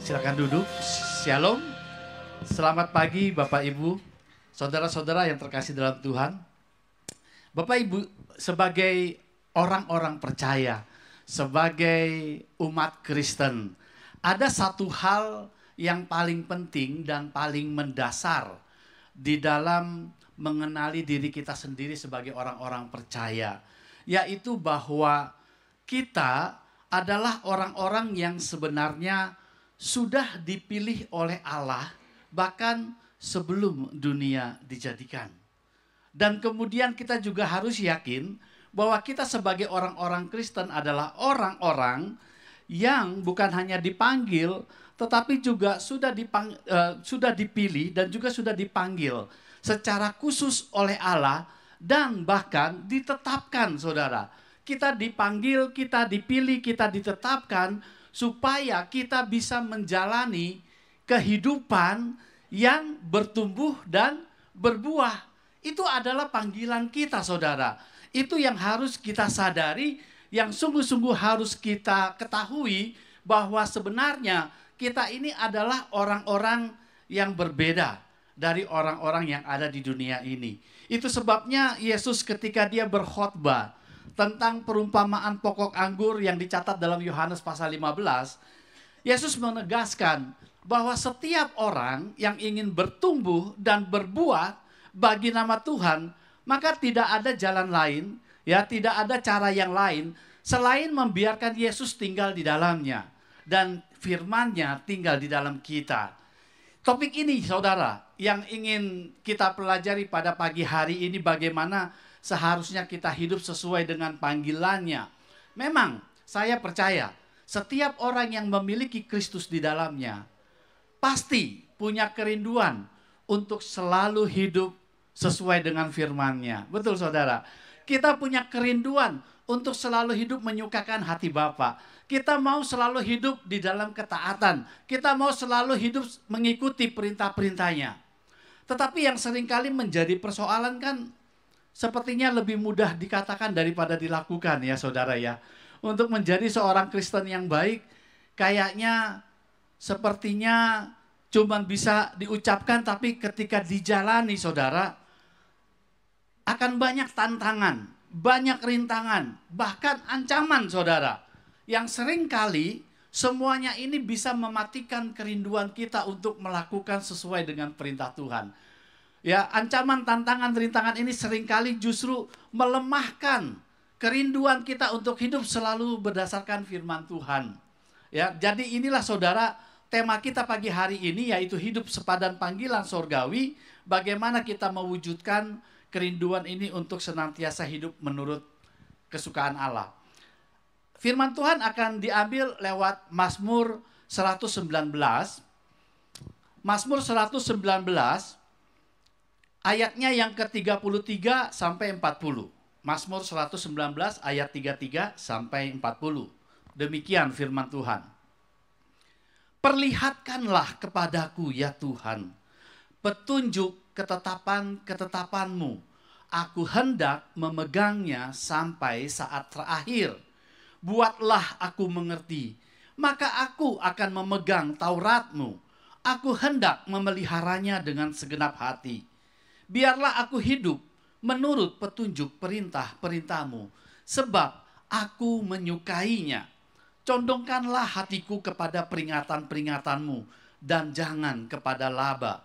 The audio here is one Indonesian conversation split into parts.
Silakan duduk. Shalom. Selamat pagi Bapak Ibu, saudara-saudara yang terkasih dalam Tuhan. Bapak Ibu, sebagai orang-orang percaya, sebagai umat Kristen, ada satu hal yang paling penting dan paling mendasar di dalam mengenali diri kita sendiri sebagai orang-orang percaya, yaitu bahwa kita adalah orang-orang yang sebenarnya sudah dipilih oleh Allah bahkan sebelum dunia dijadikan. Dan kemudian kita juga harus yakin bahwa kita sebagai orang-orang Kristen adalah orang-orang yang bukan hanya dipanggil, tetapi juga sudah dipilih dan juga sudah dipanggil secara khusus oleh Allah dan bahkan ditetapkan, saudara. Kita dipanggil, kita dipilih, kita ditetapkan supaya kita bisa menjalani kehidupan yang bertumbuh dan berbuah. Itu adalah panggilan kita, saudara. Itu yang harus kita sadari, yang sungguh-sungguh harus kita ketahui bahwa sebenarnya kita ini adalah orang-orang yang berbeda dari orang-orang yang ada di dunia ini. Itu sebabnya Yesus ketika dia berkhotbah tentang perumpamaan pokok anggur yang dicatat dalam Yohanes pasal 15, Yesus menegaskan bahwa setiap orang yang ingin bertumbuh dan berbuah bagi nama Tuhan, maka tidak ada jalan lain, ya, tidak ada cara yang lain selain membiarkan Yesus tinggal di dalamnya dan firman-Nya tinggal di dalam kita. Topik ini, saudara, yang ingin kita pelajari pada pagi hari ini, bagaimana seharusnya kita hidup sesuai dengan panggilannya. Memang saya percaya setiap orang yang memiliki Kristus di dalamnya pasti punya kerinduan untuk selalu hidup sesuai dengan firman-Nya. Betul, saudara? Kita punya kerinduan untuk selalu hidup menyukakan hati Bapa. Kita mau selalu hidup di dalam ketaatan. Kita mau selalu hidup mengikuti perintah-perintahnya. Tetapi yang seringkali menjadi persoalan kan sepertinya lebih mudah dikatakan daripada dilakukan, ya saudara ya. Untuk menjadi seorang Kristen yang baik, kayaknya sepertinya cuman bisa diucapkan, tapi ketika dijalani, saudara, akan banyak tantangan, banyak rintangan, bahkan ancaman, saudara. Yang seringkali semuanya ini bisa mematikan kerinduan kita untuk melakukan sesuai dengan perintah Tuhan. Ya, ancaman, tantangan, rintangan ini seringkali justru melemahkan kerinduan kita untuk hidup selalu berdasarkan firman Tuhan. Ya, jadi inilah, saudara, tema kita pagi hari ini, yaitu hidup sepadan panggilan sorgawi. Bagaimana kita mewujudkan kerinduan ini untuk senantiasa hidup menurut kesukaan Allah. Firman Tuhan akan diambil lewat Mazmur 119. Mazmur 119 ayatnya yang ke-33 sampai 40. Mazmur 119 ayat 33 sampai 40. Demikian firman Tuhan. Perlihatkanlah kepadaku ya Tuhan petunjuk ketetapan-ketetapanmu. Aku hendak memegangnya sampai saat terakhir. Buatlah aku mengerti, maka aku akan memegang Tauratmu. Aku hendak memeliharanya dengan segenap hati. Biarlah aku hidup menurut petunjuk perintah-perintahmu, sebab aku menyukainya. Condongkanlah hatiku kepada peringatan-peringatanmu, dan jangan kepada laba.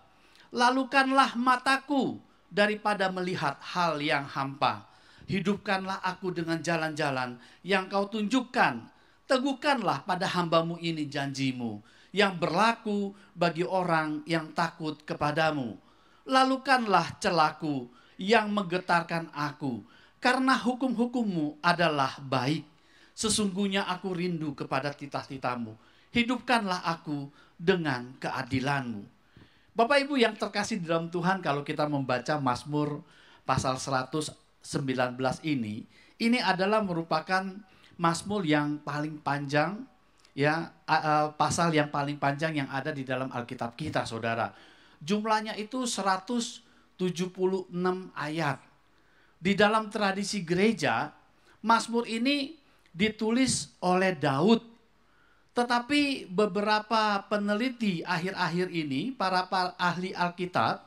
Lalukanlah mataku daripada melihat hal yang hampa. Hidupkanlah aku dengan jalan-jalan yang kau tunjukkan. Teguhkanlah pada hambamu ini janjimu, yang berlaku bagi orang yang takut kepadamu. Lalukanlah celaku yang menggetarkan aku, karena hukum-hukummu adalah baik. Sesungguhnya aku rindu kepada titah-titahmu. Hidupkanlah aku dengan keadilanmu. Bapak Ibu yang terkasih di dalam Tuhan, kalau kita membaca Mazmur pasal 119 ini adalah merupakan Mazmur yang paling panjang, ya, pasal yang paling panjang yang ada di dalam Alkitab kita, saudara. Jumlahnya itu 176 ayat. Di dalam tradisi gereja, Mazmur ini ditulis oleh Daud. Tetapi beberapa peneliti akhir-akhir ini, para ahli Alkitab,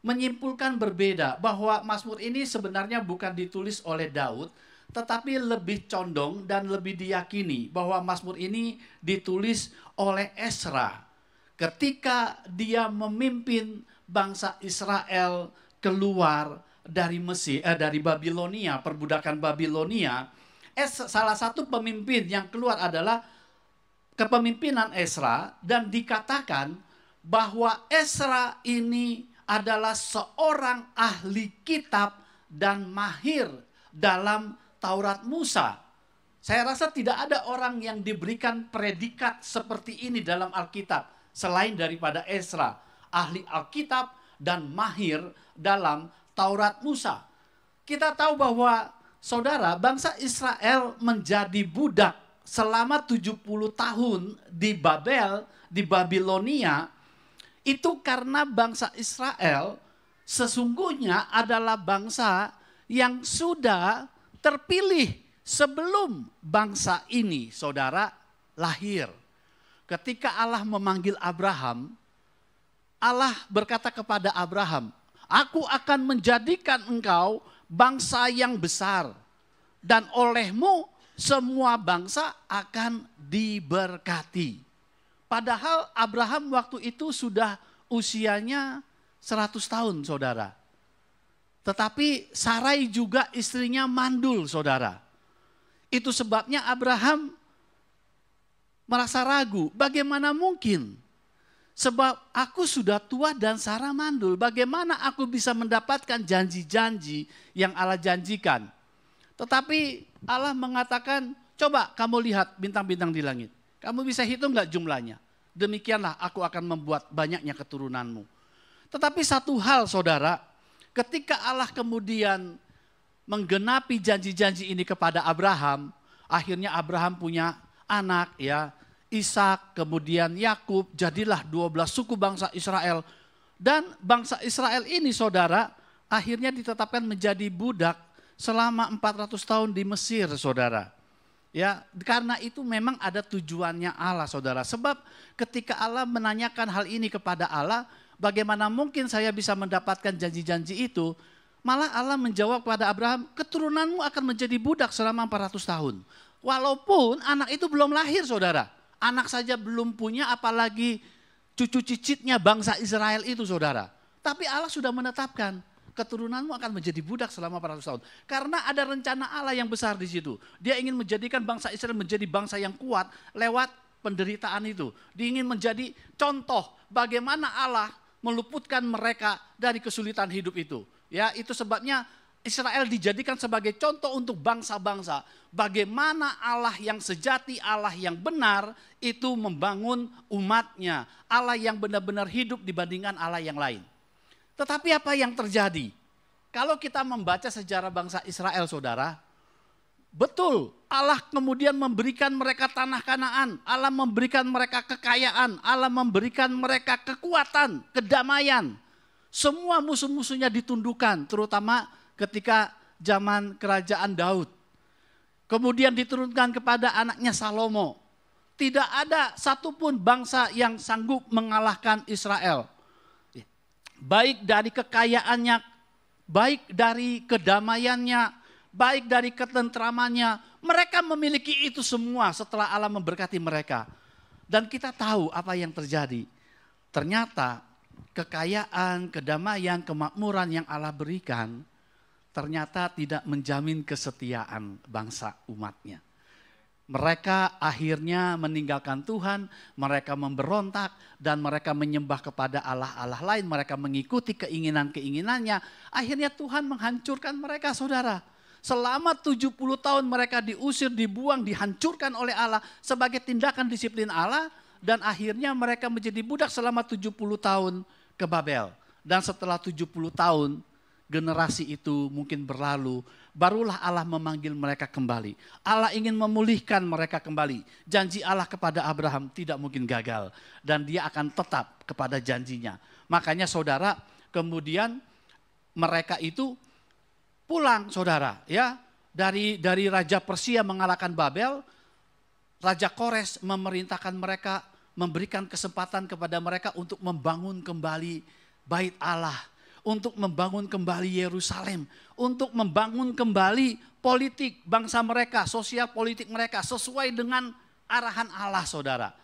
menyimpulkan berbeda bahwa Mazmur ini sebenarnya bukan ditulis oleh Daud, tetapi lebih condong dan lebih diyakini bahwa Mazmur ini ditulis oleh Ezra ketika dia memimpin bangsa Israel keluar dari dari Babilonia, perbudakan Babilonia. Salah satu pemimpin yang keluar adalah kepemimpinan Ezra, dan dikatakan bahwa Ezra ini adalah seorang ahli kitab dan mahir dalam Taurat Musa. Saya rasa tidak ada orang yang diberikan predikat seperti ini dalam Alkitab selain daripada Ezra, ahli Alkitab dan mahir dalam Taurat Musa. Kita tahu bahwa saudara, bangsa Israel menjadi budak selama 70 tahun di Babel, di Babilonia, itu karena bangsa Israel sesungguhnya adalah bangsa yang sudah terpilih sebelum bangsa ini, saudara, lahir. Ketika Allah memanggil Abraham, Allah berkata kepada Abraham, "Aku akan menjadikan engkau bangsa yang besar, dan olehmu semua bangsa akan diberkati." Padahal Abraham waktu itu sudah usianya 100 tahun, saudara. Tetapi Sarai juga istrinya mandul, saudara. Itu sebabnya Abraham merasa ragu, bagaimana mungkin? Sebab aku sudah tua dan Sarah mandul, bagaimana aku bisa mendapatkan janji-janji yang Allah janjikan? Tetapi Allah mengatakan, coba kamu lihat bintang-bintang di langit. Kamu bisa hitung nggak jumlahnya? Demikianlah aku akan membuat banyaknya keturunanmu. Tetapi satu hal, saudara, ketika Allah kemudian menggenapi janji-janji ini kepada Abraham, akhirnya Abraham punya anak, ya, Ishak, kemudian Yakub, jadilah 12 suku bangsa Israel. Dan bangsa Israel ini, saudara, akhirnya ditetapkan menjadi budak selama 400 tahun di Mesir, saudara. Ya, karena itu memang ada tujuannya Allah, saudara. Sebab ketika Allah menanyakan hal ini kepada Allah, bagaimana mungkin saya bisa mendapatkan janji-janji itu? Malah Allah menjawab kepada Abraham, keturunanmu akan menjadi budak selama 400 tahun. Walaupun anak itu belum lahir, saudara. Anak saja belum punya, apalagi cucu cicitnya bangsa Israel itu, saudara. Tapi Allah sudah menetapkan, keturunanmu akan menjadi budak selama 400 tahun. Karena ada rencana Allah yang besar di situ. Dia ingin menjadikan bangsa Israel menjadi bangsa yang kuat lewat penderitaan itu. Dia ingin menjadi contoh bagaimana Allah meluputkan mereka dari kesulitan hidup itu. Ya, itu sebabnya Israel dijadikan sebagai contoh untuk bangsa-bangsa. Bagaimana Allah yang sejati, Allah yang benar itu membangun umatnya. Allah yang benar-benar hidup dibandingkan Allah yang lain. Tetapi apa yang terjadi? Kalau kita membaca sejarah bangsa Israel, saudara, betul Allah kemudian memberikan mereka tanah Kanaan, Allah memberikan mereka kekayaan, Allah memberikan mereka kekuatan, kedamaian. Semua musuh-musuhnya ditundukkan, terutama ketika zaman kerajaan Daud. Kemudian diturunkan kepada anaknya Salomo. Tidak ada satupun bangsa yang sanggup mengalahkan Israel. Baik dari kekayaannya, baik dari kedamaiannya, baik dari ketentramannya. Mereka memiliki itu semua setelah Allah memberkati mereka. Dan kita tahu apa yang terjadi. Ternyata kekayaan, kedamaian, kemakmuran yang Allah berikan ternyata tidak menjamin kesetiaan bangsa umatnya. Mereka akhirnya meninggalkan Tuhan, mereka memberontak dan mereka menyembah kepada Allah-Allah lain, mereka mengikuti keinginan-keinginannya. Akhirnya Tuhan menghancurkan mereka, saudara. Selama 70 tahun mereka diusir, dibuang, dihancurkan oleh Allah sebagai tindakan disiplin Allah. Dan akhirnya mereka menjadi budak selama 70 tahun ke Babel. Dan setelah 70 tahun generasi itu mungkin berlalu, barulah Allah memanggil mereka kembali. Allah ingin memulihkan mereka kembali. Janji Allah kepada Abraham tidak mungkin gagal. Dan dia akan tetap kepada janjinya. Makanya saudara, kemudian mereka itu pulang, saudara, ya, dari Raja Persia mengalahkan Babel. Raja Kores memerintahkan mereka, memberikan kesempatan kepada mereka untuk membangun kembali bait Allah, untuk membangun kembali Yerusalem, untuk membangun kembali politik bangsa mereka, sosial politik mereka sesuai dengan arahan Allah, saudara.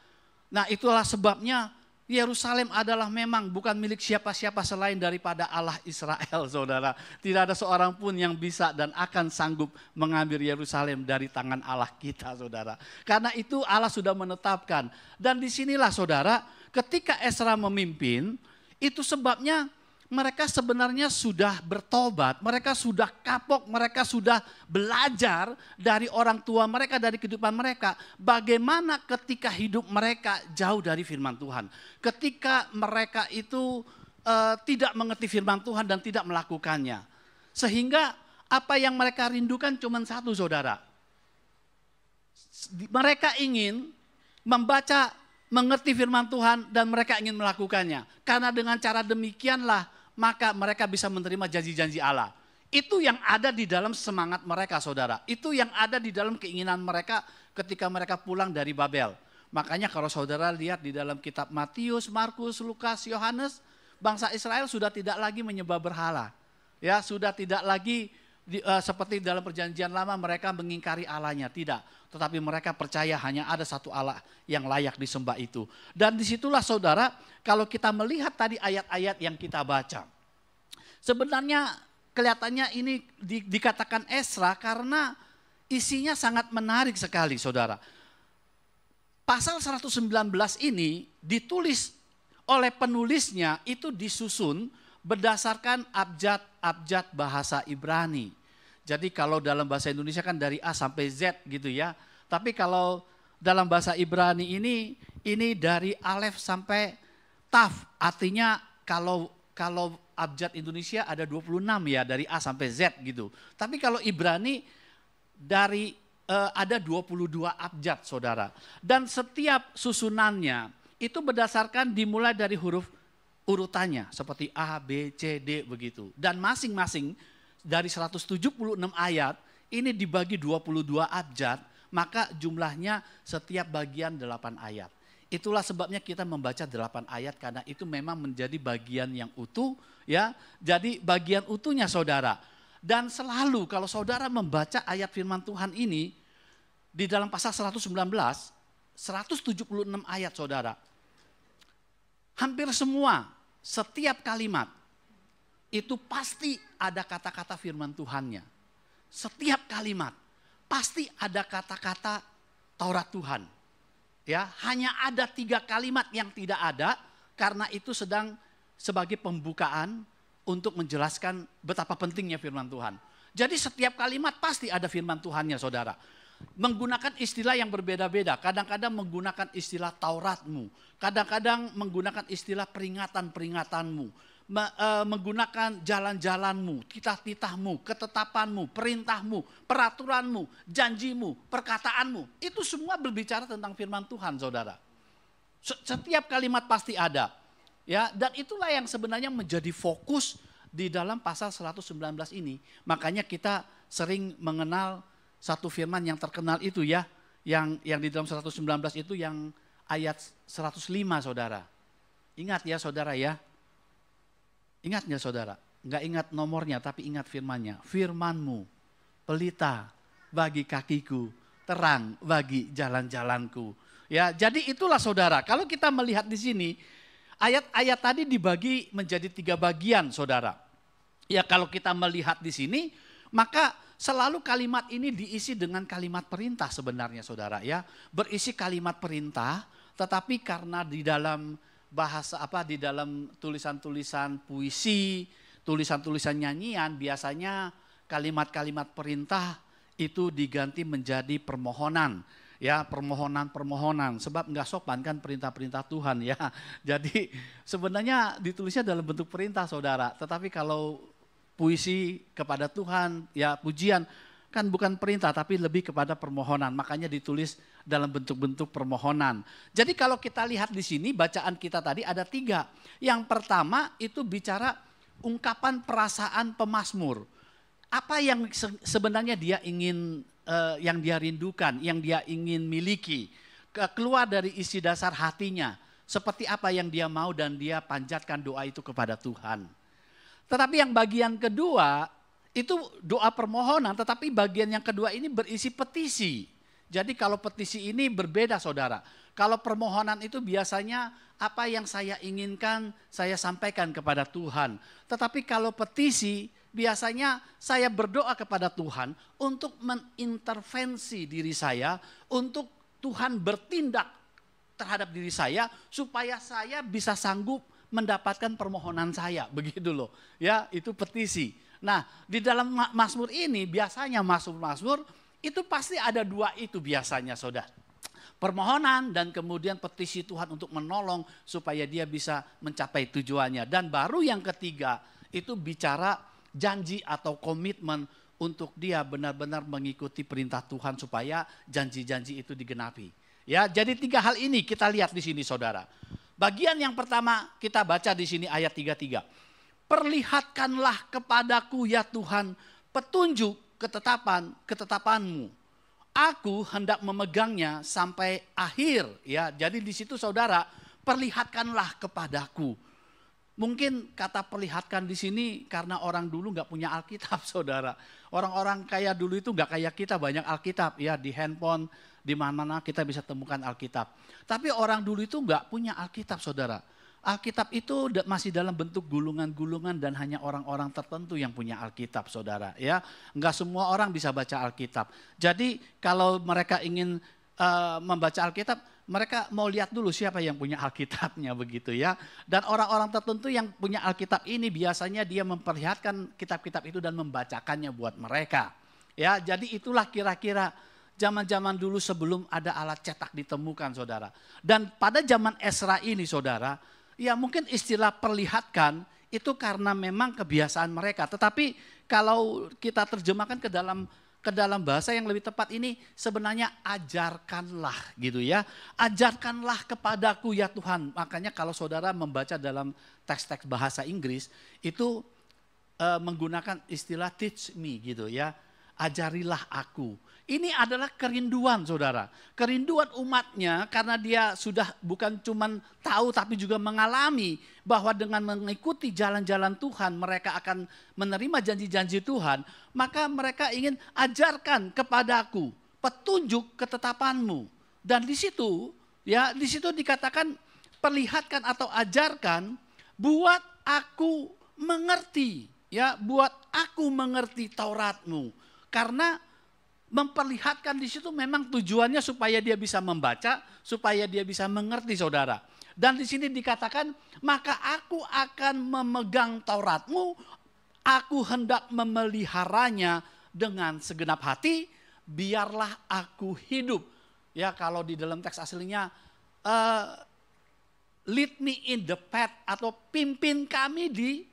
Nah, itulah sebabnya Yerusalem adalah memang bukan milik siapa-siapa selain daripada Allah Israel, saudara. Tidak ada seorang pun yang bisa dan akan sanggup mengambil Yerusalem dari tangan Allah kita, saudara. Karena itu Allah sudah menetapkan. Dan disinilah, saudara, ketika Ezra memimpin, itu sebabnya mereka sebenarnya sudah bertobat, mereka sudah kapok, mereka sudah belajar dari orang tua mereka, dari kehidupan mereka. Bagaimana ketika hidup mereka jauh dari firman Tuhan. Ketika mereka itu tidak mengerti firman Tuhan dan tidak melakukannya. Sehingga apa yang mereka rindukan cuma satu, saudara. Mereka ingin membaca, mengerti firman Tuhan dan mereka ingin melakukannya. Karena dengan cara demikianlah maka mereka bisa menerima janji-janji Allah. Itu yang ada di dalam semangat mereka, saudara. Itu yang ada di dalam keinginan mereka ketika mereka pulang dari Babel. Makanya kalau saudara lihat di dalam kitab Matius, Markus, Lukas, Yohanes, bangsa Israel sudah tidak lagi menyembah berhala. Ya, sudah tidak lagi seperti dalam perjanjian lama mereka mengingkari Allahnya, tidak. Tetapi mereka percaya hanya ada satu Allah yang layak disembah itu. Dan disitulah, saudara, kalau kita melihat tadi ayat-ayat yang kita baca. Sebenarnya kelihatannya ini dikatakan Ezra karena isinya sangat menarik sekali, saudara. Pasal 119 ini ditulis oleh penulisnya itu disusun berdasarkan abjad bahasa Ibrani. Jadi kalau dalam bahasa Indonesia kan dari A sampai Z gitu ya. Tapi kalau dalam bahasa Ibrani ini dari Alef sampai Taf. Artinya kalau abjad Indonesia ada 26 ya, dari A sampai Z gitu. Tapi kalau Ibrani dari ada 22 abjad, saudara. Dan setiap susunannya itu berdasarkan dimulai dari huruf urutannya seperti A, B, C, D begitu. Dan masing-masing dari 176 ayat ini dibagi 22 abjad, maka jumlahnya setiap bagian 8 ayat. Itulah sebabnya kita membaca 8 ayat karena itu memang menjadi bagian yang utuh ya. Jadi bagian utuhnya, saudara. Dan selalu kalau saudara membaca ayat firman Tuhan ini di dalam pasal 119, 176 ayat, saudara. Hampir semua, setiap kalimat itu pasti ada kata-kata firman Tuhannya. Setiap kalimat pasti ada kata-kata Taurat Tuhan. Ya, hanya ada 3 kalimat yang tidak ada karena itu sedang sebagai pembukaan untuk menjelaskan betapa pentingnya firman Tuhan. Jadi setiap kalimat pasti ada firman Tuhannya, saudara. Menggunakan istilah yang berbeda-beda. Kadang-kadang menggunakan istilah Tauratmu. Kadang-kadang menggunakan istilah peringatan-peringatanmu. Menggunakan jalan-jalanmu, titah-titahmu, ketetapanmu, perintahmu, peraturanmu, janjimu, perkataanmu. Itu semua berbicara tentang firman Tuhan, saudara. Setiap kalimat pasti ada. Ya, dan itulah yang sebenarnya menjadi fokus di dalam pasal 119 ini. Makanya kita sering mengenal satu firman yang terkenal itu ya, yang di dalam 119 itu yang ayat 105, saudara. Ingat ya, saudara ya. Ingat nggak, saudara? Nggak ingat nomornya tapi ingat firmannya. Firmanmu pelita bagi kakiku, terang bagi jalan-jalanku. Ya, jadi itulah, saudara. Kalau kita melihat di sini ayat-ayat tadi dibagi menjadi 3 bagian, saudara. Ya, kalau kita melihat di sini maka selalu kalimat ini diisi dengan kalimat perintah sebenarnya, saudara ya. Berisi kalimat perintah, tetapi karena di dalam bahasa di dalam tulisan-tulisan puisi, tulisan-tulisan nyanyian, biasanya kalimat-kalimat perintah itu diganti menjadi permohonan. Ya, permohonan-permohonan, sebab nggak sopan kan perintah-perintah Tuhan ya. Jadi sebenarnya ditulisnya dalam bentuk perintah, saudara. Tetapi kalau puisi kepada Tuhan, ya pujian, kan bukan perintah tapi lebih kepada permohonan. Makanya ditulis dalam bentuk-bentuk permohonan. Jadi kalau kita lihat di sini bacaan kita tadi ada 3. Yang pertama itu bicara ungkapan perasaan pemazmur. Apa yang sebenarnya dia ingin yang dia rindukan, yang dia ingin miliki. Keluar dari isi dasar hatinya. Seperti apa yang dia mau dan dia panjatkan doa itu kepada Tuhan. Tetapi yang bagian kedua itu doa permohonan, tetapi bagian yang kedua ini berisi petisi. Jadi kalau petisi ini berbeda saudara. Kalau permohonan itu biasanya apa yang saya inginkan saya sampaikan kepada Tuhan. Tetapi kalau petisi biasanya saya berdoa kepada Tuhan untuk mengintervensi diri saya, untuk Tuhan bertindak terhadap diri saya supaya saya bisa sanggup mendapatkan permohonan saya. Begitu loh. Ya, itu petisi. Nah, di dalam Mazmur ini biasanya Mazmur itu pasti ada dua itu biasanya saudara. Permohonan dan kemudian petisi Tuhan untuk menolong supaya dia bisa mencapai tujuannya. Dan baru yang ketiga itu bicara janji atau komitmen untuk dia benar-benar mengikuti perintah Tuhan supaya janji-janji itu digenapi. Ya, jadi tiga hal ini kita lihat di sini saudara. Bagian yang pertama kita baca di sini ayat 33. Perlihatkanlah kepadaku ya Tuhan petunjuk ketetapanmu. Aku hendak memegangnya sampai akhir. Ya, jadi di situ saudara, perlihatkanlah kepadaku. Mungkin kata perlihatkan di sini karena orang dulu nggak punya Alkitab, saudara. Orang-orang kaya dulu itu nggak kayak kita, banyak Alkitab. Ya, di handphone, di mana-mana kita bisa temukan Alkitab. Tapi orang dulu itu nggak punya Alkitab, saudara. Alkitab itu masih dalam bentuk gulungan-gulungan dan hanya orang-orang tertentu yang punya Alkitab, saudara. Ya, nggak semua orang bisa baca Alkitab. Jadi kalau mereka ingin membaca Alkitab, mereka mau lihat dulu siapa yang punya Alkitabnya begitu ya. Dan orang-orang tertentu yang punya Alkitab ini biasanya dia memperlihatkan kitab-kitab itu dan membacakannya buat mereka. Ya, jadi itulah kira-kira zaman-zaman dulu sebelum ada alat cetak ditemukan, saudara. Dan pada zaman Ezra ini, saudara, ya mungkin istilah perlihatkan itu karena memang kebiasaan mereka. Tetapi kalau kita terjemahkan ke dalam bahasa yang lebih tepat ini sebenarnya ajarkanlah gitu ya. Ajarkanlah kepadaku ya Tuhan. Makanya kalau saudara membaca dalam teks-teks bahasa Inggris itu menggunakan istilah teach me gitu ya. Ajarilah aku. Ini adalah kerinduan saudara. Kerinduan umatnya karena dia sudah bukan cuman tahu tapi juga mengalami bahwa dengan mengikuti jalan-jalan Tuhan mereka akan menerima janji-janji Tuhan. Maka mereka ingin ajarkan kepadaku petunjuk ketetapanmu. Dan di situ ya di situ dikatakan perlihatkan atau ajarkan buat aku mengerti. Ya, buat aku mengerti Tauratmu. Karena memperlihatkan di situ memang tujuannya supaya dia bisa membaca, supaya dia bisa mengerti saudara. Dan di sini dikatakan, maka aku akan memegang Tauratmu, aku hendak memeliharanya dengan segenap hati, biarlah aku hidup. Ya kalau di dalam teks aslinya, lead me in the path atau pimpin kami di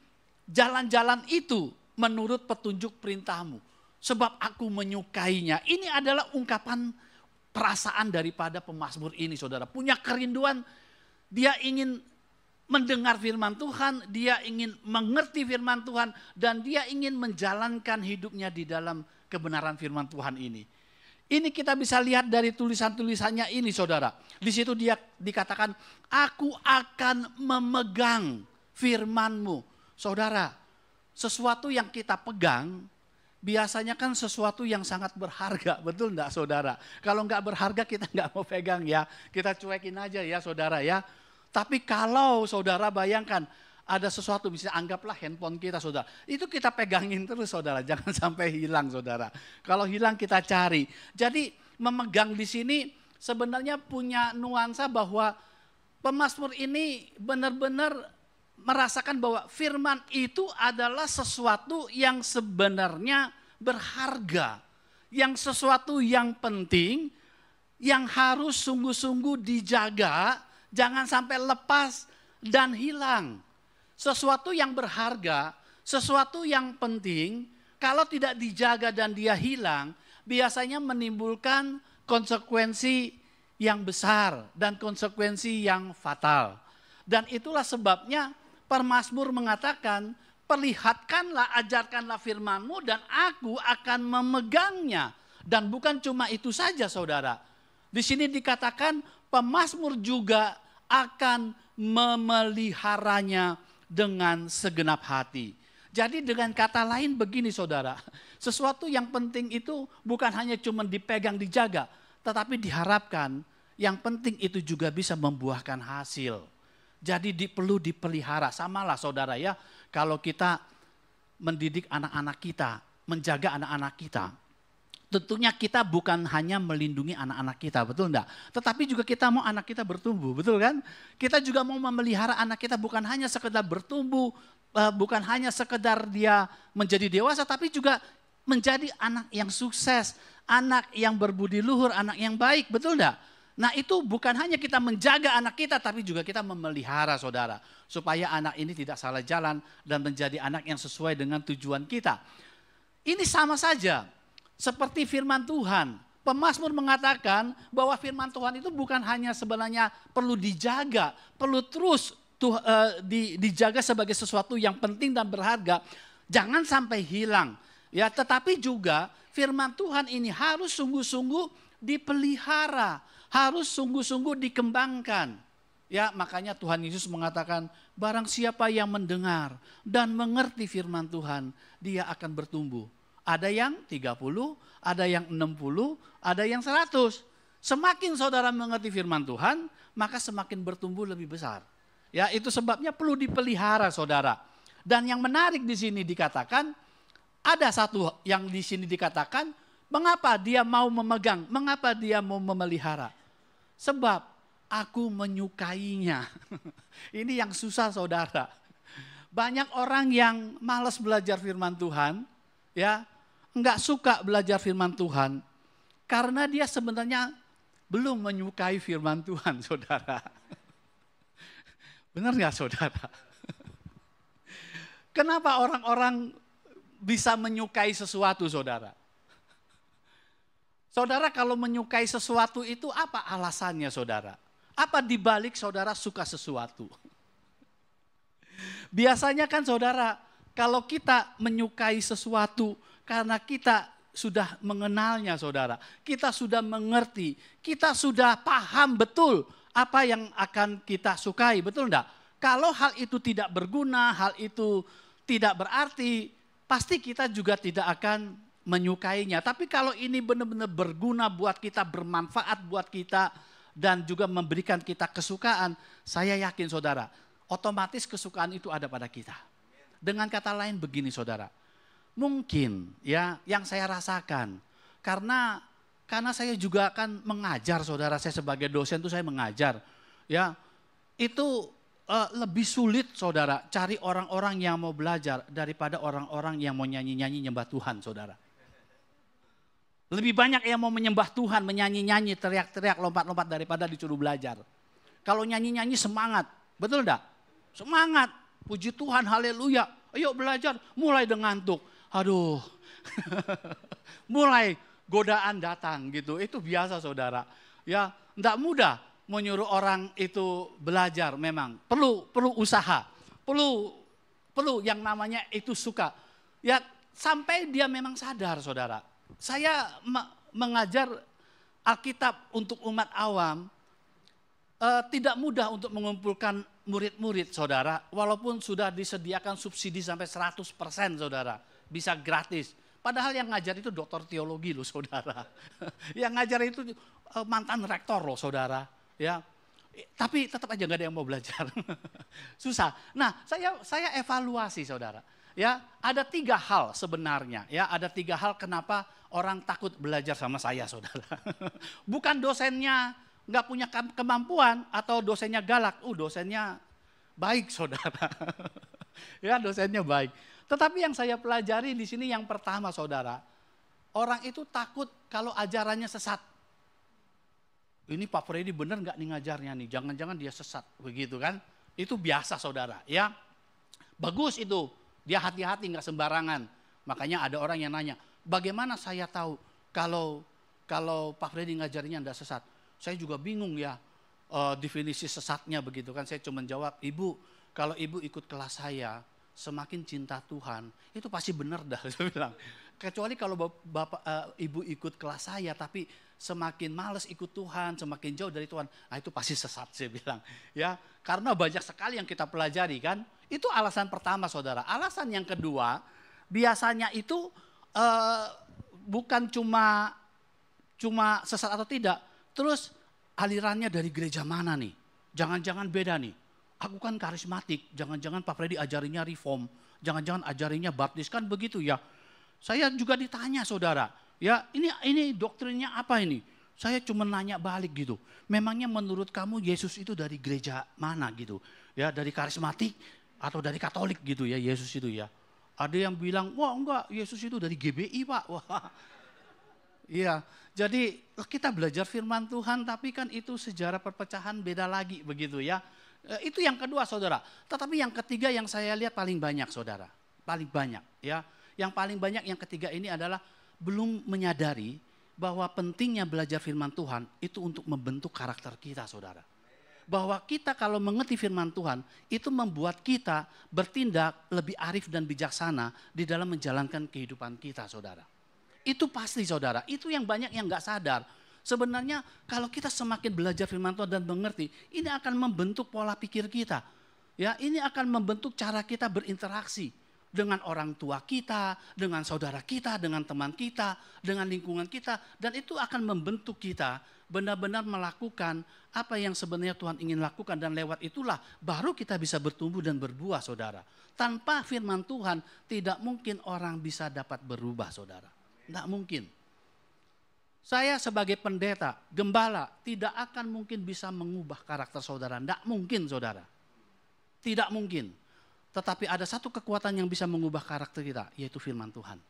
jalan-jalan itu menurut petunjuk perintahmu. Sebab aku menyukainya. Ini adalah ungkapan perasaan daripada pemazmur ini saudara. Punya kerinduan, dia ingin mendengar firman Tuhan, dia ingin mengerti firman Tuhan, dan dia ingin menjalankan hidupnya di dalam kebenaran firman Tuhan ini. Ini kita bisa lihat dari tulisan-tulisannya ini saudara. Di situ dia dikatakan, aku akan memegang firman-Mu. Saudara, sesuatu yang kita pegang, biasanya kan sesuatu yang sangat berharga, betul enggak saudara? Kalau enggak berharga kita enggak mau pegang ya, kita cuekin aja ya saudara ya. Tapi kalau saudara bayangkan ada sesuatu, bisa anggaplah handphone kita saudara, itu kita pegangin terus saudara, jangan sampai hilang saudara. Kalau hilang kita cari. Jadi memegang di sini sebenarnya punya nuansa bahwa pemazmur ini benar-benar merasakan bahwa firman itu adalah sesuatu yang sebenarnya berharga. Yang sesuatu yang penting, yang harus sungguh-sungguh dijaga, jangan sampai lepas dan hilang. Sesuatu yang berharga, sesuatu yang penting, kalau tidak dijaga dan dia hilang, biasanya menimbulkan konsekuensi yang besar dan konsekuensi yang fatal. Dan itulah sebabnya Pemazmur mengatakan, perlihatkanlah, ajarkanlah firman-Mu dan aku akan memegangnya. Dan bukan cuma itu saja saudara. Di sini dikatakan pemazmur juga akan memeliharanya dengan segenap hati. Jadi dengan kata lain begini saudara, sesuatu yang penting itu bukan hanya cuma dipegang, dijaga, tetapi diharapkan yang penting itu juga bisa membuahkan hasil. Jadi perlu dipelihara, samalah saudara ya, kalau kita mendidik anak-anak kita, menjaga anak-anak kita. Tentunya kita bukan hanya melindungi anak-anak kita, betul enggak? Tetapi juga kita mau anak kita bertumbuh, betul kan? Kita juga mau memelihara anak kita bukan hanya sekedar bertumbuh, bukan hanya sekedar dia menjadi dewasa, tapi juga menjadi anak yang sukses, anak yang berbudi luhur, anak yang baik, betul enggak? Nah itu bukan hanya kita menjaga anak kita, tapi juga kita memelihara saudara. Supaya anak ini tidak salah jalan dan menjadi anak yang sesuai dengan tujuan kita. Ini sama saja seperti firman Tuhan. Pemazmur mengatakan bahwa firman Tuhan itu bukan hanya sebenarnya perlu dijaga, perlu terus dijaga sebagai sesuatu yang penting dan berharga. Jangan sampai hilang. Ya, tetapi juga firman Tuhan ini harus sungguh-sungguh dipelihara, harus sungguh-sungguh dikembangkan. Ya, makanya Tuhan Yesus mengatakan, barang siapa yang mendengar dan mengerti firman Tuhan, dia akan bertumbuh. Ada yang 30, ada yang 60, ada yang 100. Semakin saudara mengerti firman Tuhan, maka semakin bertumbuh lebih besar. Ya, itu sebabnya perlu dipelihara saudara. Dan yang menarik di sini dikatakan, ada satu yang di sini dikatakan, mengapa dia mau memegang, mengapa dia mau memelihara? Sebab aku menyukainya. Ini yang susah saudara. Banyak orang yang malas belajar firman Tuhan, ya, enggak suka belajar firman Tuhan, karena dia sebenarnya belum menyukai firman Tuhan saudara. Benar nggak saudara? Kenapa orang-orang bisa menyukai sesuatu saudara? Saudara kalau menyukai sesuatu itu apa alasannya saudara? Apa dibalik saudara suka sesuatu? Biasanya kan saudara, kalau kita menyukai sesuatu karena kita sudah mengenalnya saudara. Kita sudah mengerti, kita sudah paham betul apa yang akan kita sukai, betul enggak? Kalau hal itu tidak berguna, hal itu tidak berarti, pasti kita juga tidak akan menyukainya. Tapi kalau ini benar-benar berguna buat kita, bermanfaat buat kita, dan juga memberikan kita kesukaan, saya yakin saudara, otomatis kesukaan itu ada pada kita. Dengan kata lain begini saudara, mungkin ya yang saya rasakan, karena saya juga akan mengajar saudara, saya sebagai dosen itu saya mengajar, ya itu lebih sulit saudara cari orang-orang yang mau belajar daripada orang-orang yang mau nyanyi-nyanyi nyembah Tuhan saudara. Lebih banyak yang mau menyembah Tuhan, menyanyi-nyanyi, teriak-teriak, lompat-lompat daripada disuruh belajar. Kalau nyanyi-nyanyi semangat, betul enggak? Semangat, puji Tuhan, haleluya, ayo belajar, mulai dengan ngantuk. Aduh, mulai godaan datang gitu, itu biasa saudara. Ya, enggak mudah menyuruh orang itu belajar memang, perlu usaha, perlu yang namanya itu suka. Ya, sampai dia memang sadar saudara. Saya mengajar Alkitab untuk umat awam, tidak mudah untuk mengumpulkan murid-murid saudara, walaupun sudah disediakan subsidi sampai 100% saudara, bisa gratis. Padahal yang ngajar itu doktor teologi loh saudara. Yang ngajar itu mantan rektor loh saudara. Ya, tapi tetap aja nggak ada yang mau belajar. Susah. Nah saya evaluasi saudara. Ya, ada 3 hal sebenarnya. Ya, ada 3 hal kenapa orang takut belajar sama saya, saudara. Bukan dosennya nggak punya kemampuan atau dosennya galak. Dosennya baik, saudara. Ya, dosennya baik. Tetapi yang saya pelajari di sini yang pertama, saudara, orang itu takut kalau ajarannya sesat. Ini Pak Freddy benar nggak nih ngajarnya nih? Jangan-jangan dia sesat, begitu kan? Itu biasa, saudara. Ya, bagus itu. Dia hati-hati nggak sembarangan. Makanya ada orang yang nanya, bagaimana saya tahu kalau Pak Freddy ngajarnya enggak sesat? Saya juga bingung ya definisi sesatnya begitu kan. Saya cuma jawab, Ibu, kalau Ibu ikut kelas saya, semakin cinta Tuhan, itu pasti benar dah. Saya bilang, kecuali kalau Bapak Ibu ikut kelas saya tapi semakin males ikut Tuhan, semakin jauh dari Tuhan, itu pasti sesat saya bilang. Ya, karena banyak sekali yang kita pelajari kan. Itu alasan pertama saudara. Alasan yang kedua, biasanya itu bukan cuma sesat atau tidak. Terus alirannya dari gereja mana nih? Jangan-jangan beda nih. Aku kan karismatik, jangan-jangan Pak Freddy ajarinya reform, jangan-jangan ajarinya baptis, kan begitu ya. Saya juga ditanya saudara, ya ini doktrinnya apa ini? Saya cuma nanya balik gitu. Memangnya menurut kamu Yesus itu dari gereja mana gitu? Ya dari karismatik atau dari Katolik gitu ya Yesus itu ya. Ada yang bilang, wah enggak Yesus itu dari GBI Pak. Wah, iya. Jadi kita belajar firman Tuhan tapi kan itu sejarah perpecahan beda lagi begitu ya. Itu yang kedua saudara. Tetapi yang ketiga yang saya lihat paling banyak saudara. Paling banyak ya. Yang paling banyak yang ketiga ini adalah belum menyadari bahwa pentingnya belajar firman Tuhan itu untuk membentuk karakter kita saudara. Bahwa kita kalau mengerti firman Tuhan itu membuat kita bertindak lebih arif dan bijaksana di dalam menjalankan kehidupan kita saudara. Itu pasti saudara, itu yang banyak yang gak sadar. Sebenarnya kalau kita semakin belajar firman Tuhan dan mengerti, ini akan membentuk pola pikir kita. Ya, ini akan membentuk cara kita berinteraksi dengan orang tua kita, dengan saudara kita, dengan teman kita, dengan lingkungan kita. Dan itu akan membentuk kita benar-benar melakukan apa yang sebenarnya Tuhan ingin lakukan. Dan lewat itulah baru kita bisa bertumbuh dan berbuah saudara. Tanpa firman Tuhan tidak mungkin orang bisa dapat berubah saudara. Tidak mungkin. Saya sebagai pendeta, gembala tidak akan mungkin bisa mengubah karakter saudara. Tidak mungkin saudara. Tidak mungkin. Tetapi ada satu kekuatan yang bisa mengubah karakter kita, yaitu firman Tuhan.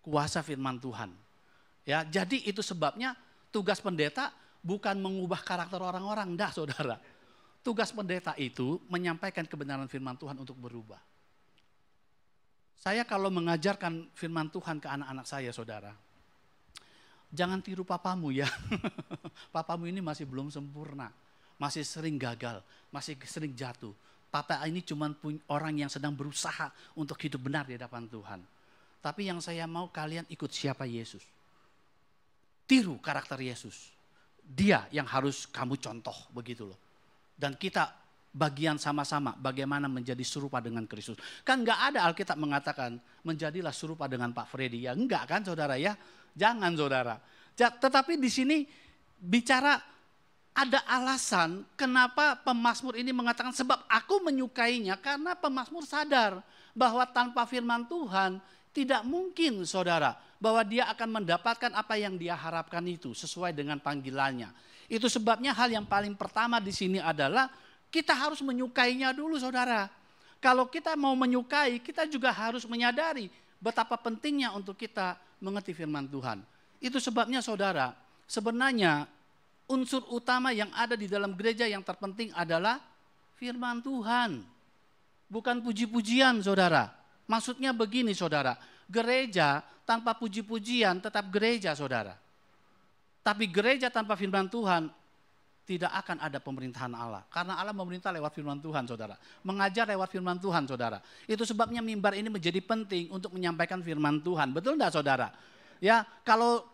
Kuasa firman Tuhan. Ya, jadi itu sebabnya tugas pendeta bukan mengubah karakter orang-orang, enggak saudara. Tugas pendeta itu menyampaikan kebenaran firman Tuhan untuk berubah. Saya kalau mengajarkan firman Tuhan ke anak-anak saya saudara, jangan tiru papamu ya. Papamu ini masih belum sempurna, masih sering gagal, masih sering jatuh. Papa ini cuma orang yang sedang berusaha untuk hidup benar di hadapan Tuhan. Tapi yang saya mau kalian ikut siapa Yesus. Tiru karakter Yesus. Dia yang harus kamu contoh begitu loh. Dan kita bagian sama-sama bagaimana menjadi serupa dengan Kristus. Kan enggak ada Alkitab mengatakan menjadilah serupa dengan Pak Freddy. Ya enggak kan saudara ya. Jangan saudara. Tetapi di sini bicara ada alasan kenapa pemazmur ini mengatakan sebab aku menyukainya karena pemazmur sadar bahwa tanpa firman Tuhan tidak mungkin saudara bahwa dia akan mendapatkan apa yang dia harapkan itu sesuai dengan panggilannya. Itu sebabnya hal yang paling pertama di sini adalah kita harus menyukainya dulu saudara. Kalau kita mau menyukai kita juga harus menyadari betapa pentingnya untuk kita mengerti firman Tuhan. Itu sebabnya saudara sebenarnya unsur utama yang ada di dalam gereja yang terpenting adalah firman Tuhan. Bukan puji-pujian saudara. Maksudnya begini saudara, gereja tanpa puji-pujian tetap gereja saudara. Tapi gereja tanpa firman Tuhan tidak akan ada pemerintahan Allah. Karena Allah memerintah lewat firman Tuhan saudara. Mengajar lewat firman Tuhan saudara. Itu sebabnya mimbar ini menjadi penting untuk menyampaikan firman Tuhan. Betul enggak saudara? Ya, kalau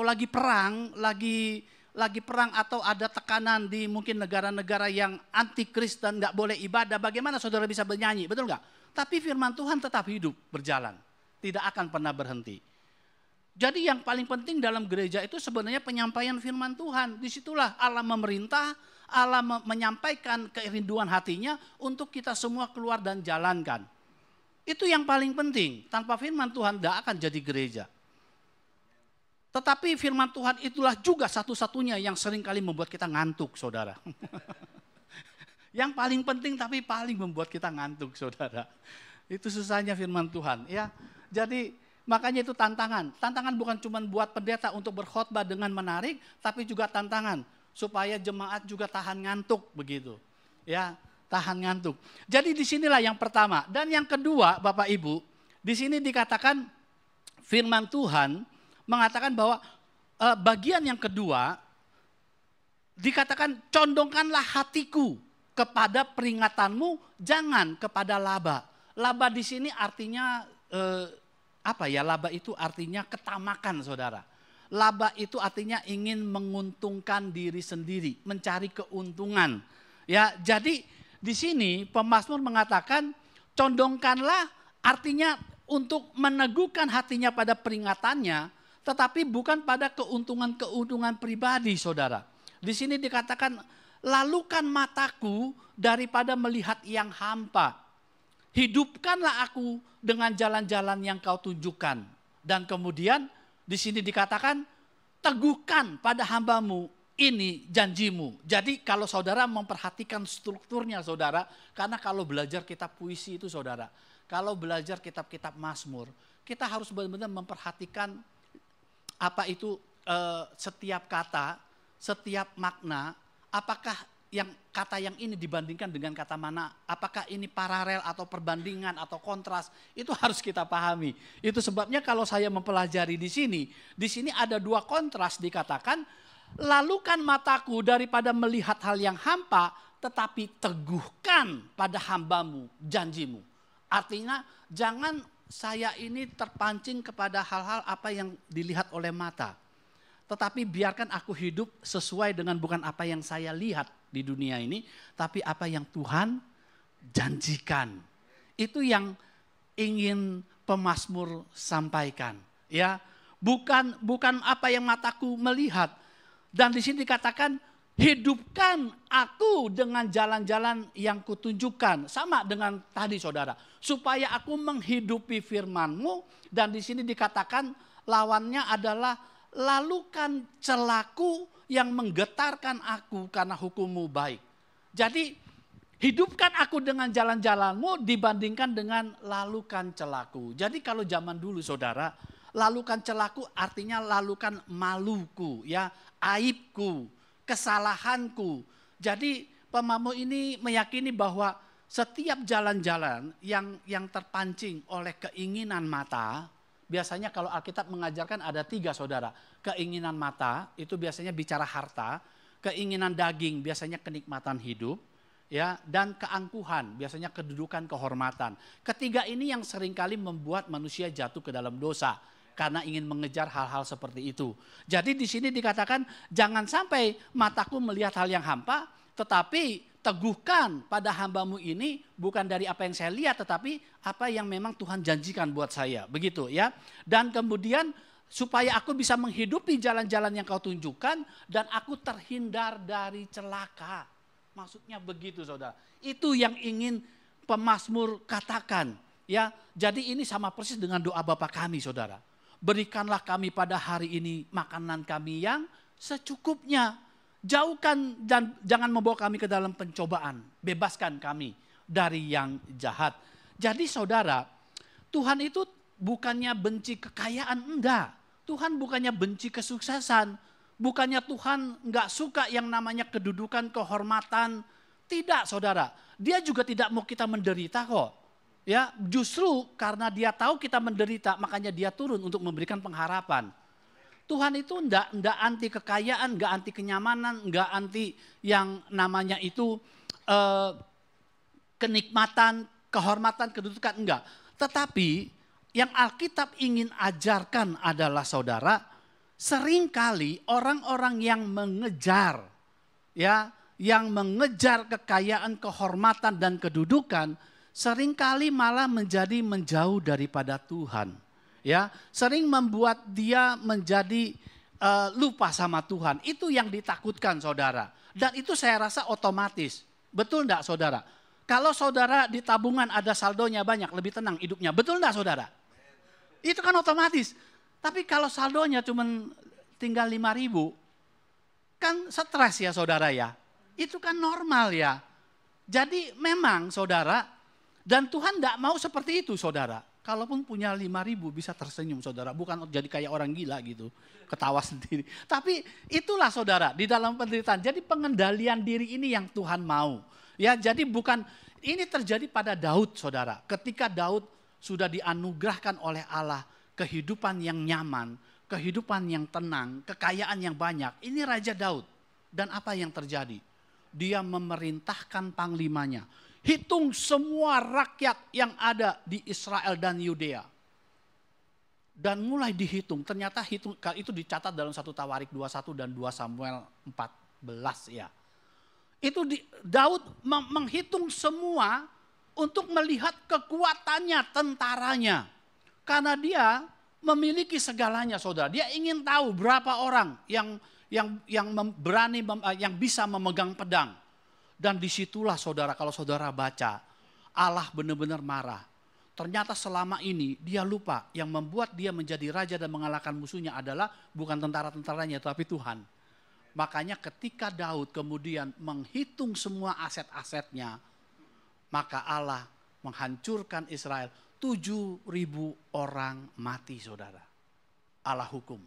lagi perang, lagi perang atau ada tekanan di mungkin negara-negara yang anti Kristen nggak boleh ibadah, bagaimana saudara bisa bernyanyi, betul nggak? Tapi firman Tuhan tetap hidup, berjalan, tidak akan pernah berhenti. Jadi yang paling penting dalam gereja itu sebenarnya penyampaian firman Tuhan. Disitulah Allah memerintah, Allah menyampaikan kerinduan hatinya untuk kita semua keluar dan jalankan. Itu yang paling penting. Tanpa firman Tuhan tidak akan jadi gereja. Tetapi firman Tuhan itulah juga satu-satunya yang seringkali membuat kita ngantuk, saudara. Yang paling penting tapi paling membuat kita ngantuk, saudara. Itu susahnya firman Tuhan. Ya, jadi makanya itu tantangan. Tantangan bukan cuma buat pendeta untuk berkhotbah dengan menarik, tapi juga tantangan supaya jemaat juga tahan ngantuk begitu. Ya, tahan ngantuk. Jadi disinilah yang pertama. Dan yang kedua, Bapak Ibu, di sini dikatakan firman Tuhan mengatakan bahwa bagian yang kedua dikatakan condongkanlah hatiku kepada peringatanmu, jangan kepada laba. Laba di sini artinya apa ya, laba itu artinya ketamakan saudara. Laba itu artinya ingin menguntungkan diri sendiri, mencari keuntungan. Ya, jadi di sini pemazmur mengatakan condongkanlah, artinya untuk meneguhkan hatinya pada peringatannya, tetapi bukan pada keuntungan-keuntungan pribadi saudara. Di sini dikatakan lalukan mataku daripada melihat yang hampa. Hidupkanlah aku dengan jalan-jalan yang kau tunjukkan. Dan kemudian di sini dikatakan teguhkan pada hambamu ini janjimu. Jadi kalau saudara memperhatikan strukturnya saudara, karena kalau belajar kitab puisi itu saudara, kalau belajar kitab-kitab Mazmur, kita harus benar-benar memperhatikan apa itu setiap kata, setiap makna, apakah yang kata yang ini dibandingkan dengan kata mana, apakah ini paralel atau perbandingan atau kontras, itu harus kita pahami. Itu sebabnya kalau saya mempelajari di sini ada dua kontras dikatakan, lalukan mataku daripada melihat hal yang hampa, tetapi teguhkan pada hambamu janjimu. Artinya jangan saya ini terpancing kepada hal-hal apa yang dilihat oleh mata. Tetapi biarkan aku hidup sesuai dengan bukan apa yang saya lihat di dunia ini, tapi apa yang Tuhan janjikan. Itu yang ingin pemazmur sampaikan. Ya, bukan apa yang mataku melihat. Dan di sini dikatakan hidupkan aku dengan jalan-jalan yang kutunjukkan. Sama dengan tadi saudara, supaya aku menghidupi firman-Mu. Dan di sini dikatakan lawannya adalah lalukan celaku yang menggetarkan aku karena hukum-Mu baik. Jadi hidupkan aku dengan jalan-jalan-Mu dibandingkan dengan lalukan celaku. Jadi kalau zaman dulu saudara, lalukan celaku artinya lalukan maluku, ya, aibku, kesalahanku. Jadi pemazmur ini meyakini bahwa setiap jalan-jalan yang terpancing oleh keinginan mata, biasanya kalau Alkitab mengajarkan ada 3 saudara. Keinginan mata itu biasanya bicara harta, keinginan daging biasanya kenikmatan hidup, ya, dan keangkuhan biasanya kedudukan, kehormatan. Ketiga ini yang seringkali membuat manusia jatuh ke dalam dosa karena ingin mengejar hal-hal seperti itu. Jadi di sini dikatakan jangan sampai mataku melihat hal yang hampa, tetapi teguhkan pada hambamu ini bukan dari apa yang saya lihat, tetapi apa yang memang Tuhan janjikan buat saya. Begitu ya. Dan kemudian supaya aku bisa menghidupi jalan-jalan yang kau tunjukkan dan aku terhindar dari celaka. Maksudnya begitu saudara. Itu yang ingin pemazmur katakan. Ya, jadi ini sama persis dengan doa Bapa kami saudara. Berikanlah kami pada hari ini makanan kami yang secukupnya. Jauhkan dan jangan membawa kami ke dalam pencobaan. Bebaskan kami dari yang jahat. Jadi saudara, Tuhan itu bukannya benci kekayaan, enggak. Tuhan bukannya benci kesuksesan. Bukannya Tuhan enggak suka yang namanya kedudukan, kehormatan. Tidak saudara, dia juga tidak mau kita menderita kok. Ya, justru karena dia tahu kita menderita, makanya dia turun untuk memberikan pengharapan. Tuhan itu enggak anti kekayaan, enggak anti kenyamanan, enggak anti yang namanya itu kenikmatan, kehormatan, kedudukan, enggak. Tetapi yang Alkitab ingin ajarkan adalah saudara, seringkali orang-orang yang mengejar, ya, yang mengejar kekayaan, kehormatan dan kedudukan, seringkali malah menjadi menjauh daripada Tuhan. Ya, sering membuat dia menjadi lupa sama Tuhan. Itu yang ditakutkan saudara. Dan itu saya rasa otomatis. Betul enggak saudara? Kalau saudara di tabungan ada saldonya banyak, lebih tenang hidupnya. Betul enggak saudara? Itu kan otomatis. Tapi kalau saldonya cuma tinggal 5.000, kan stres ya saudara ya. Itu kan normal ya. Jadi memang saudara, dan Tuhan enggak mau seperti itu saudara. Kalaupun punya 5.000 bisa tersenyum saudara, bukan jadi kayak orang gila gitu, ketawa sendiri. Tapi itulah saudara di dalam penderitaan. Jadi pengendalian diri ini yang Tuhan mau. Ya, jadi bukan ini terjadi pada Daud saudara. Ketika Daud sudah dianugerahkan oleh Allah kehidupan yang nyaman, kehidupan yang tenang, kekayaan yang banyak. Ini Raja Daud. Dan apa yang terjadi? Dia memerintahkan panglimanya. Hitung semua rakyat yang ada di Israel dan Yudea. Dan mulai dihitung, ternyata itu dicatat dalam 1 Tawarik 21 dan 2 Samuel 14 ya. Daud menghitung semua untuk melihat kekuatannya, tentaranya. Karena dia memiliki segalanya, saudara. Dia ingin tahu berapa orang yang berani, yang bisa memegang pedang. Dan disitulah saudara, kalau saudara baca, Allah benar-benar marah. Ternyata selama ini dia lupa yang membuat dia menjadi raja dan mengalahkan musuhnya adalah bukan tentara-tentaranya tapi Tuhan. Makanya ketika Daud kemudian menghitung semua aset-asetnya, maka Allah menghancurkan Israel. 7.000 orang mati, saudara. Allah hukum.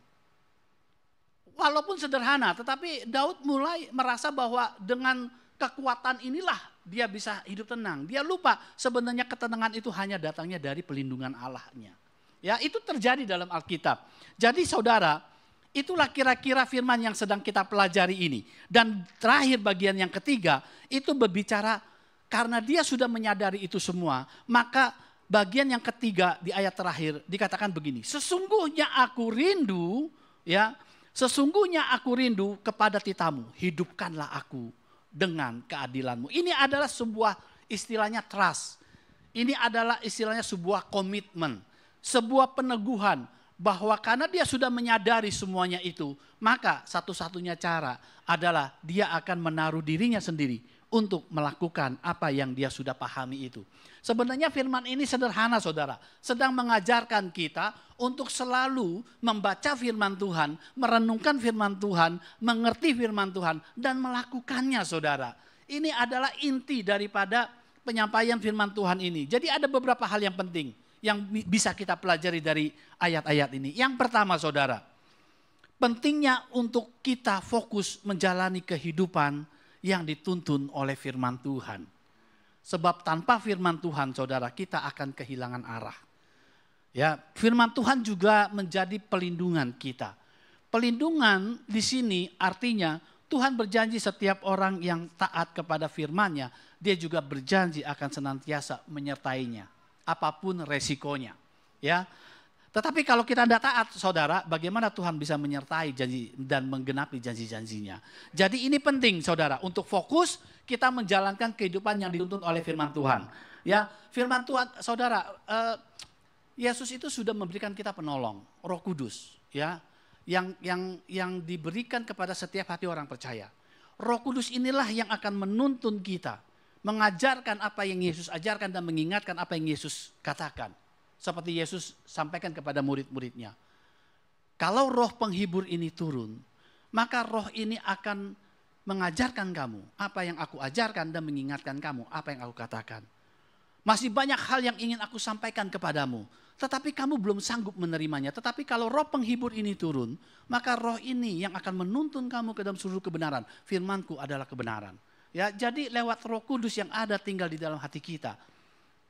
Walaupun sederhana, tetapi Daud mulai merasa bahwa dengan kekuatan inilah dia bisa hidup tenang. Dia lupa sebenarnya ketenangan itu hanya datangnya dari pelindungan Allahnya. Ya, itu terjadi dalam Alkitab. Jadi saudara, itulah kira-kira firman yang sedang kita pelajari ini. Dan terakhir bagian yang ketiga, itu berbicara karena dia sudah menyadari itu semua, maka bagian yang ketiga di ayat terakhir dikatakan begini, sesungguhnya aku rindu, ya, sesungguhnya aku rindu kepada titamu, hidupkanlah aku dengan keadilanmu. Ini adalah sebuah istilahnya trust. Ini adalah istilahnya sebuah komitmen, sebuah peneguhan bahwa karena dia sudah menyadari semuanya itu, maka satu-satunya cara adalah dia akan menaruh dirinya sendiri untuk melakukan apa yang dia sudah pahami itu. Sebenarnya firman ini sederhana, saudara. Sedang mengajarkan kita untuk selalu membaca firman Tuhan, merenungkan firman Tuhan, mengerti firman Tuhan, dan melakukannya, saudara. Ini adalah inti daripada penyampaian firman Tuhan ini. Jadi ada beberapa hal yang penting yang bisa kita pelajari dari ayat-ayat ini. Yang pertama, saudara, pentingnya untuk kita fokus menjalani kehidupan yang dituntun oleh firman Tuhan. Sebab tanpa firman Tuhan, saudara, kita akan kehilangan arah. Ya, firman Tuhan juga menjadi pelindungan kita. Pelindungan di sini artinya Tuhan berjanji setiap orang yang taat kepada firman-Nya, dia juga berjanji akan senantiasa menyertainya, apapun resikonya. Ya. Tetapi kalau kita tidak taat, saudara, bagaimana Tuhan bisa menyertai janji dan menggenapi janji-janjinya. Jadi ini penting, saudara, untuk fokus kita menjalankan kehidupan yang dituntun oleh firman Tuhan. Ya, firman Tuhan, saudara, Yesus itu sudah memberikan kita penolong, Roh Kudus, ya, yang diberikan kepada setiap hati orang percaya. Roh Kudus inilah yang akan menuntun kita, mengajarkan apa yang Yesus ajarkan dan mengingatkan apa yang Yesus katakan. Seperti Yesus sampaikan kepada murid-muridnya. Kalau roh penghibur ini turun, maka roh ini akan mengajarkan kamu apa yang aku ajarkan dan mengingatkan kamu apa yang aku katakan. Masih banyak hal yang ingin aku sampaikan kepadamu, tetapi kamu belum sanggup menerimanya. Tetapi kalau roh penghibur ini turun, maka roh ini yang akan menuntun kamu ke dalam seluruh kebenaran. Firmanku adalah kebenaran. Ya, jadi lewat Roh Kudus yang ada tinggal di dalam hati kita,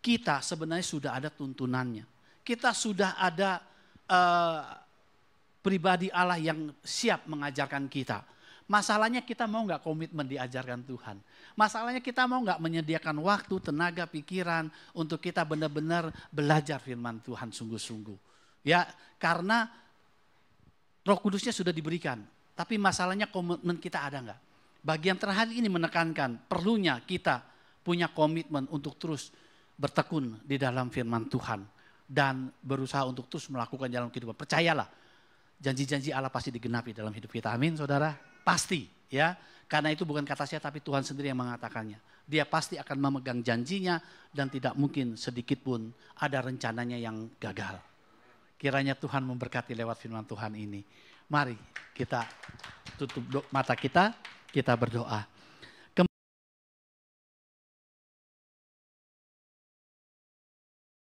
kita sebenarnya sudah ada tuntunannya. Kita sudah ada pribadi Allah yang siap mengajarkan kita. Masalahnya kita mau nggak komitmen diajarkan Tuhan. Masalahnya kita mau nggak menyediakan waktu, tenaga, pikiran untuk kita benar-benar belajar firman Tuhan sungguh-sungguh. Ya, karena Roh Kudusnya sudah diberikan. Tapi masalahnya komitmen kita ada nggak? Bagian terakhir ini menekankan perlunya kita punya komitmen untuk terus bertekun di dalam firman Tuhan dan berusaha untuk terus melakukan jalan kehidupan. Percayalah, janji-janji Allah pasti digenapi dalam hidup kita. Amin, saudara. Pasti, ya. Karena itu bukan kata saya, tapi Tuhan sendiri yang mengatakannya. Dia pasti akan memegang janjinya dan tidak mungkin sedikit pun ada rencananya yang gagal. Kiranya Tuhan memberkati lewat firman Tuhan ini. Mari kita tutup mata kita berdoa.